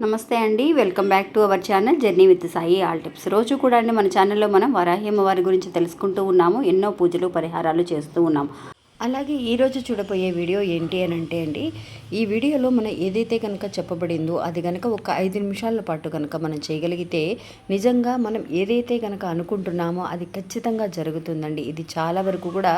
నమస్తే అండి. Welcome back to our channel journey with Sai all tips. రోజు కూడా అండి మన ఛానల్లో మనం వరాహి అమ్మవారి గురించి తెలుసుకుంటూ ఉన్నాము. ఎన్నో పూజలు పరిహారాలు చేస్తూ ఉన్నాము. అలాగే ఈరోజు చూడబోయే వీడియో ఏంటి అని అంటే అండి, ఈ వీడియోలో మనం ఏదైతే కనుక చెప్పబడిందో అది కనుక ఒక 5 నిమిషాల పాటు కనుక మనం చేయగలిగితే నిజంగా మనం ఏదైతే కనుక అనుకుంటున్నామో అది ఖచ్చితంగా జరుగుతుందండి. ఇది చాలా వరకు కూడా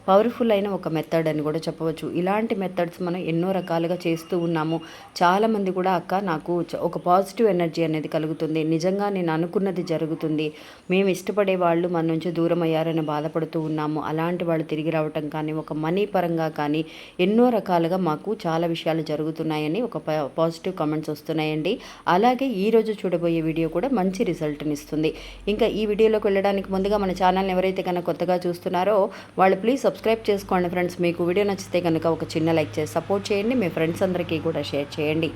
పవర్ఫుల్ అయిన ఒక మెథడ్ అని కూడా చెప్పవచ్చు. ఇలాంటి మెథడ్స్ మనం ఎన్నో రకాలుగా చేస్తూ ఉన్నాము. చాలామంది కూడా అక్క నాకు ఒక పాజిటివ్ ఎనర్జీ అనేది కలుగుతుంది, నిజంగా నేను అనుకున్నది జరుగుతుంది, మేము ఇష్టపడే వాళ్ళు మన నుంచి దూరం అయ్యారని బాధపడుతూ ఉన్నాము, అలాంటి వాళ్ళు తిరిగి రావటం కానీ ఒక మనీ పరంగా కానీ ఎన్నో రకాలుగా మాకు చాలా విషయాలు జరుగుతున్నాయని ఒక పాజిటివ్ కామెంట్స్ వస్తున్నాయండి. అలాగే ఈరోజు చూడబోయే వీడియో కూడా మంచి రిజల్ట్ని ఇస్తుంది. ఇంకా ఈ వీడియోలోకి వెళ్ళడానికి ముందుగా మన ఛానల్ని ఎవరైతే కనుక కొత్తగా చూస్తున్నారో వాళ్ళు ప్లీజ్ సబ్స్క్రైబ్ చేసుకోండి ఫ్రెండ్స్. మీకు వీడియో నచ్చితే కనుక ఒక చిన్న లైక్ చేసి సపోర్ట్ చేయండి. మీ ఫ్రెండ్స్ అందరికీ కూడా షేర్ చేయండి.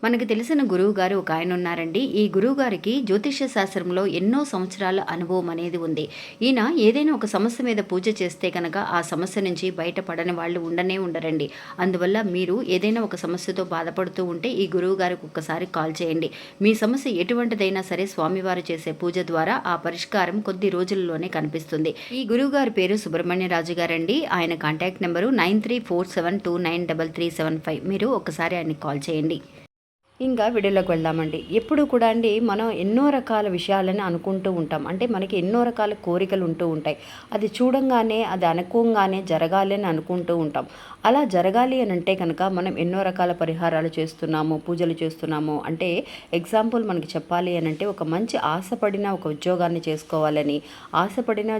మనకు తెలిసిన గురువు గారు ఒక ఆయన ఉన్నారండి. ఈ గురువు గారికి జ్యోతిష్య శాస్త్రంలో ఎన్నో సంవత్సరాల అనుభవం అనేది ఉంది. ఈయన ఏదైనా ఒక సమస్య మీద పూజ చేస్తే కనుక ఆ సమస్య నుంచి బయటపడని వాళ్ళు ఉండనే ఉండరండి. అందువల్ల మీరు ఏదైనా ఒక సమస్యతో బాధపడుతూ ఉంటే ఈ గురువు గారికి ఒక్కసారి కాల్ చేయండి. మీ సమస్య ఎటువంటిదైనా సరే స్వామివారు చేసే పూజ ద్వారా ఆ పరిష్కారం కొద్ది రోజుల్లోనే కనిపిస్తుంది. ఈ గురువు గారి పేరు సుబ్రహ్మణ్యరాజు గారండి. ఆయన కాంటాక్ట్ నెంబరు 9347293375. మీరు ఒక్కసారి ఆయనకి కాల్ చేయండి. ఇంకా వీడియోలోకి వెళ్దామండి. ఎప్పుడు కూడా అండి మనం ఎన్నో రకాల విషయాలని అనుకుంటూ ఉంటాం. అంటే మనకి ఎన్నో రకాల కోరికలు ఉంటూ ఉంటాయి. అది చూడంగానే అది అనుకోగానే జరగాలి అని అనుకుంటూ ఉంటాం. అలా జరగాలి అని అంటే కనుక మనం ఎన్నో రకాల పరిహారాలు చేస్తున్నాము, పూజలు చేస్తున్నాము. అంటే ఎగ్జాంపుల్ మనకి చెప్పాలి అని అంటే ఒక మంచి ఆశపడిన ఒక ఉద్యోగాన్ని చేసుకోవాలని, ఆశపడిన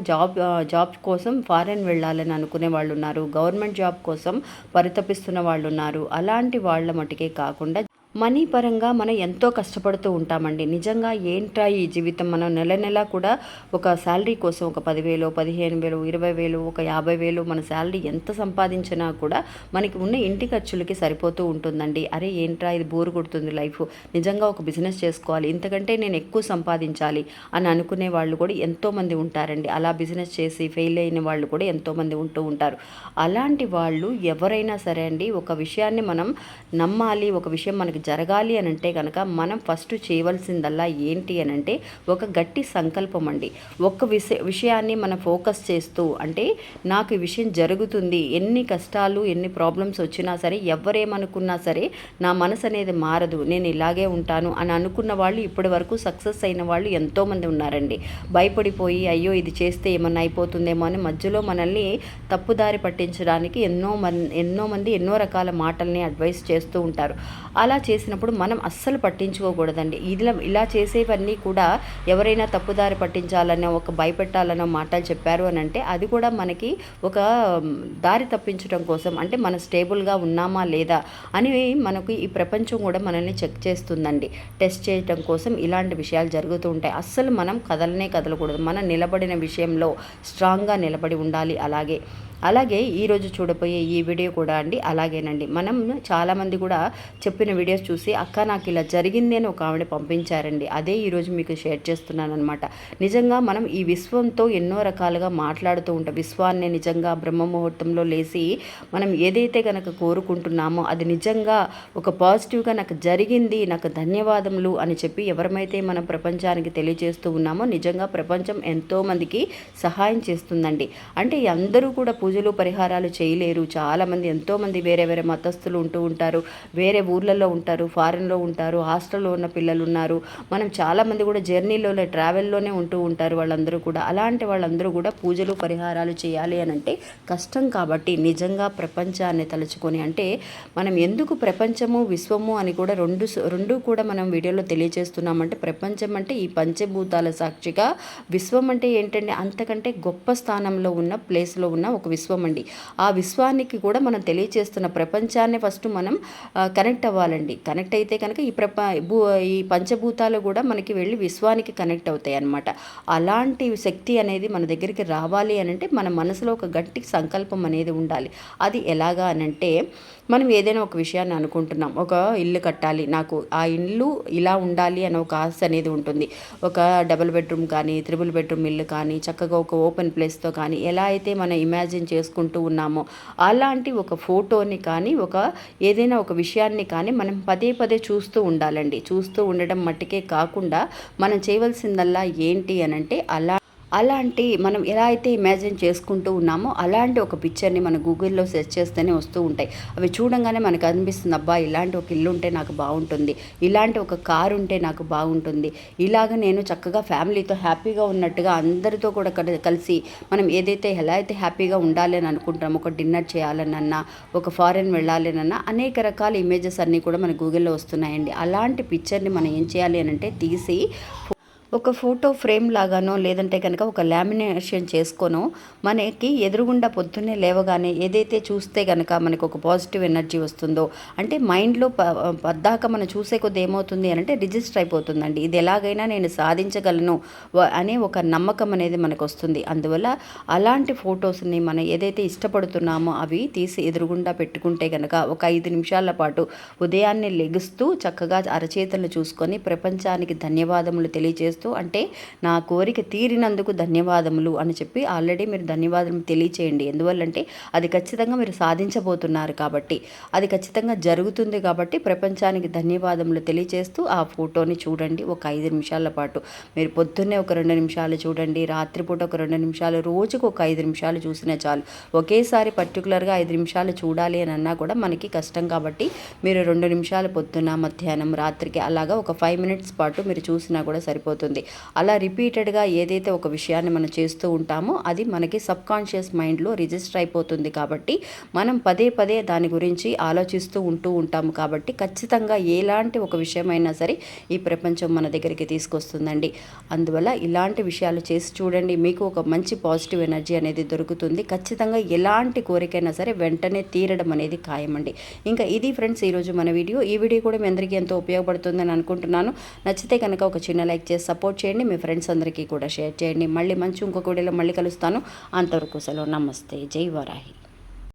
జాబ్ కోసం ఫారెన్ వెళ్ళాలని అనుకునే వాళ్ళు ఉన్నారు, గవర్నమెంట్ జాబ్ కోసం పరితపిస్తున్న వాళ్ళు ఉన్నారు. అలాంటి వాళ్ళ మటుకే కాకుండా మనీ పరంగా మనం ఎంతో కష్టపడుతూ ఉంటామండి. నిజంగా ఏంట్రా ఈ జీవితం, మనం నెల నెల కూడా ఒక శాలరీ కోసం ఒక 10,000, 15,000, 20,000, ఒక 50,000 మన శాలరీ ఎంత సంపాదించినా కూడా మనకి ఉన్న ఇంటి ఖర్చులకి సరిపోతూ ఉంటుందండి. అరే ఏంట్రా ఇది బోర్ కొడుతుంది లైఫ్, నిజంగా ఒక బిజినెస్ చేసుకోవాలి, ఇంతకంటే నేను ఎక్కువ సంపాదించాలి అని అనుకునే వాళ్ళు కూడా ఎంతోమంది ఉంటారండి. అలా బిజినెస్ చేసి ఫెయిల్ అయిన వాళ్ళు కూడా ఎంతోమంది ఉంటూ ఉంటారు. అలాంటి వాళ్ళు ఎవరైనా సరే అండి, ఒక విషయాన్ని మనం నమ్మాలి, ఒక విషయం మనకి జరగాలి అని అంటే కనుక మనం ఫస్ట్ చేయవలసిందల్లా ఏంటి అని అంటే ఒక గట్టి సంకల్పం అండి. ఒక విషయాన్ని మనం ఫోకస్ చేస్తూ అంటే నాకు ఈ విషయం జరుగుతుంది, ఎన్ని కష్టాలు ఎన్ని ప్రాబ్లమ్స్ వచ్చినా సరే ఎవరేమనుకున్నా సరే నా మనసు అనేది మారదు, నేను ఇలాగే ఉంటాను అని అనుకున్న వాళ్ళు ఇప్పటి వరకు సక్సెస్ అయిన వాళ్ళు ఎంతోమంది ఉన్నారండి. భయపడిపోయి అయ్యో ఇది చేస్తే ఏమన్నా అయిపోతుందేమో అని మధ్యలో మనల్ని తప్పుదారి పట్టించడానికి ఎన్నో మంది ఎన్నో రకాల మాటల్ని అడ్వైస్ చేస్తూ ఉంటారు. అలా చేసినప్పుడు మనం అస్సలు పట్టించుకోకూడదండి. ఇలా చేసేవన్నీ కూడా ఎవరైనా తప్పుదారి పట్టించాలనో ఒక భయపెట్టాలనో మాటలు చెప్పారు అని అంటే అది కూడా మనకి ఒక దారి తప్పించడం కోసం, అంటే మనం స్టేబుల్గా ఉన్నామా లేదా అని మనకు ఈ ప్రపంచం కూడా మనల్ని చెక్ చేస్తుందండి. టెస్ట్ చేయడం కోసం ఇలాంటి విషయాలు జరుగుతూ ఉంటాయి. అస్సలు మనం కదలకూడదు. మనం నిలబడిన విషయంలో స్ట్రాంగ్గా నిలబడి ఉండాలి. అలాగే ఈరోజు చూడబోయే ఈ వీడియో కూడా అండి అలాగేనండి. మనం చాలామంది కూడా చెప్పిన వీడియోస్ చూసి అక్క నాకు ఇలా జరిగింది అని ఒక ఆవిడ పంపించారండి. అదే ఈరోజు మీకు షేర్ చేస్తున్నాను అనమాట. నిజంగా మనం ఈ విశ్వంతో ఎన్నో రకాలుగా మాట్లాడుతూ ఉంటాం. విశ్వాన్ని నిజంగా బ్రహ్మ ముహూర్తంలో లేచి మనం ఏదైతే కనుక కోరుకుంటున్నామో అది నిజంగా ఒక పాజిటివ్గా నాకు జరిగింది, నాకు ధన్యవాదములు అని చెప్పి ఎవరమైతే మనం ప్రపంచానికి తెలియజేస్తూ ఉన్నామో నిజంగా ప్రపంచం ఎంతోమందికి సహాయం చేస్తుందండి. అంటే అందరూ కూడా పూజలు పరిహారాలు చేయలేరు. చాలామంది ఎంతోమంది వేరే వేరే మతస్థులు ఉంటూ ఉంటారు, వేరే ఊర్లలో ఉంటారు, ఫారెన్లో ఉంటారు, హాస్టల్లో ఉన్న పిల్లలు ఉన్నారు. మనం చాలామంది కూడా జర్నీలోనే ట్రావెల్లోనే ఉంటూ ఉంటారు వాళ్ళందరూ కూడా. అలాంటి వాళ్ళందరూ కూడా పూజలు పరిహారాలు చేయాలి అని అంటే కష్టం. కాబట్టి నిజంగా ప్రపంచాన్ని తలుచుకొని, అంటే మనం ఎందుకు ప్రపంచము విశ్వము అని కూడా రెండు కూడా మనం వీడియోలో తెలియజేస్తున్నామంటే, ప్రపంచం అంటే ఈ పంచభూతాల సాక్షిగా, విశ్వం అంటే ఏంటంటే అంతకంటే గొప్ప స్థానంలో ఉన్న ప్లేస్లో ఉన్న ఒక విశ్వం అండి. ఆ విశ్వానికి కూడా మనం తెలియచేస్తున్న ప్రపంచాన్ని ఫస్ట్ మనం కనెక్ట్ అవ్వాలండి. కనెక్ట్ అయితే కనుక ఈ పంచభూతాలు కూడా మనకి వెళ్ళి విశ్వానికి కనెక్ట్ అవుతాయి అన్నమాట. అలాంటి శక్తి అనేది మన దగ్గరికి రావాలి అని అంటే మన మనసులో ఒక గట్టి సంకల్పం అనేది ఉండాలి. అది ఎలాగా అనంటే మనం ఏదైనా ఒక విషయాన్ని అనుకుంటున్నాం, ఒక ఇల్లు కట్టాలి, నాకు ఆ ఇల్లు ఇలా ఉండాలి అనే ఒక ఆశ అనేది ఉంటుంది. ఒక డబుల్ బెడ్రూమ్ కానీ, త్రిబుల్ బెడ్రూమ్ ఇల్లు కానీ, చక్కగా ఒక ఓపెన్ ప్లేస్తో కానీ, ఎలా అయితే మనం ఇమాజిన్ చేసుకుంటూ ఉన్నామో అలాంటి ఒక ఫోటోని కానీ, ఏదైనా ఒక విషయాన్ని కానీ మనం పదే పదే చూస్తూ ఉండాలండి. చూస్తూ ఉండడం మట్టుకే కాకుండా మనం చేయవలసిందల్లా ఏంటి అనంటే, అలాంటి మనం ఎలా అయితే ఇమాజిన్ చేసుకుంటూ ఉన్నామో అలాంటి ఒక పిక్చర్ని మన గూగుల్లో సెర్చ్ చేస్తేనే వస్తూ ఉంటాయి. అవి చూడంగానే మనకు అనిపిస్తుంది, అబ్బా ఇలాంటి ఒక ఇల్లు ఉంటే నాకు బాగుంటుంది, ఇలాంటి ఒక కారు ఉంటే నాకు బాగుంటుంది, ఇలాగ నేను చక్కగా ఫ్యామిలీతో హ్యాపీగా ఉన్నట్టుగా అందరితో కూడా కలిసి మనం ఏదైతే ఎలా అయితే హ్యాపీగా ఉండాలి అని అనుకుంటామో, ఒక డిన్నర్ చేయాలనన్నా, ఒక ఫారెన్ వెళ్ళాలనన్నా అనేక రకాల ఇమేజెస్ అన్నీ కూడా మన గూగుల్లో వస్తున్నాయండి. అలాంటి పిక్చర్ని మనం ఏం చేయాలి అని అంటే తీసి ఒక ఫోటో ఫ్రేమ్ లాగానో లేదంటే కనుక ఒక లామినేషన్ చేసుకోనో మనకి ఎదురుగుండా పొద్దున్నే లేవగానే ఏదైతే చూస్తే కనుక మనకు ఒక పాజిటివ్ ఎనర్జీ వస్తుందో, అంటే మైండ్లో పద్దాక మనం చూసే కొద్ది ఏమవుతుంది అని అంటే రిజిస్టర్ అయిపోతుందండి. ఇది ఎలాగైనా నేను సాధించగలను అనే ఒక నమ్మకం అనేది మనకు వస్తుంది. అందువల్ల అలాంటి ఫొటోస్ని మనం ఏదైతే ఇష్టపడుతున్నామో అవి తీసి ఎదురుగుండా పెట్టుకుంటే కనుక ఒక 5 నిమిషాల పాటు ఉదయాన్నే లెగుస్తూ చక్కగా అరచేతులను చూసుకొని ప్రపంచానికి ధన్యవాదములు తెలియజేస్తూ, అంటే నా కోరిక తీరినందుకు ధన్యవాదములు అని చెప్పి ఆల్రెడీ మీరు ధన్యవాదములు తెలియచేయండి. ఎందువల్లంటే అది ఖచ్చితంగా మీరు సాధించబోతున్నారు కాబట్టి, అది ఖచ్చితంగా జరుగుతుంది కాబట్టి ప్రపంచానికి ధన్యవాదములు తెలియజేస్తూ ఆ ఫోటోని చూడండి. ఒక 5 నిమిషాల పాటు మీరు పొద్దున్నే ఒక 2 నిమిషాలు చూడండి, రాత్రిపూట ఒక 2 నిమిషాలు, రోజుకు ఒక 5 నిమిషాలు చూసినా చాలు. ఒకేసారి పర్టికులర్గా 5 నిమిషాలు చూడాలి అని అన్నా కూడా మనకి కష్టం కాబట్టి మీరు 2 నిమిషాలు పొద్దున్న, మధ్యాహ్నం, రాత్రికి అలాగా ఒక 5 మినిట్స్ పాటు మీరు చూసినా కూడా సరిపోతుంది. అలా రిపీటెడ్గా ఏదైతే ఒక విషయాన్ని మనం చేస్తూ ఉంటామో అది మనకి సబ్కాన్షియస్ మైండ్లో రిజిస్టర్ అయిపోతుంది కాబట్టి మనం పదే పదే దాని గురించి ఆలోచిస్తూ ఉంటాము కాబట్టి ఖచ్చితంగా ఎలాంటి ఒక విషయమైనా సరే ఈ ప్రపంచం మన దగ్గరికి తీసుకొస్తుందండి. అందువల్ల ఇలాంటి విషయాలు చేసి చూడండి, మీకు ఒక మంచి పాజిటివ్ ఎనర్జీ అనేది దొరుకుతుంది. ఖచ్చితంగా ఎలాంటి కోరికైనా సరే వెంటనే తీరడం అనేది ఖాయమండి. ఇంకా ఇది ఫ్రెండ్స్ ఈరోజు మన వీడియో. ఈ వీడియో కూడా మీ అందరికీ ఎంతో ఉపయోగపడుతుందని అనుకుంటున్నాను. నచ్చితే కనుక ఒక చిన్న లైక్ చేసి సపోర్ట్ చేయండి, మీ ఫ్రెండ్స్ అందరికీ కూడా షేర్ చేయండి. మళ్ళీ ఇంకొక వీడియోలో మళ్ళీ కలుస్తాను. అంతవరకు సెలవు. నమస్తే. జై వారాహి.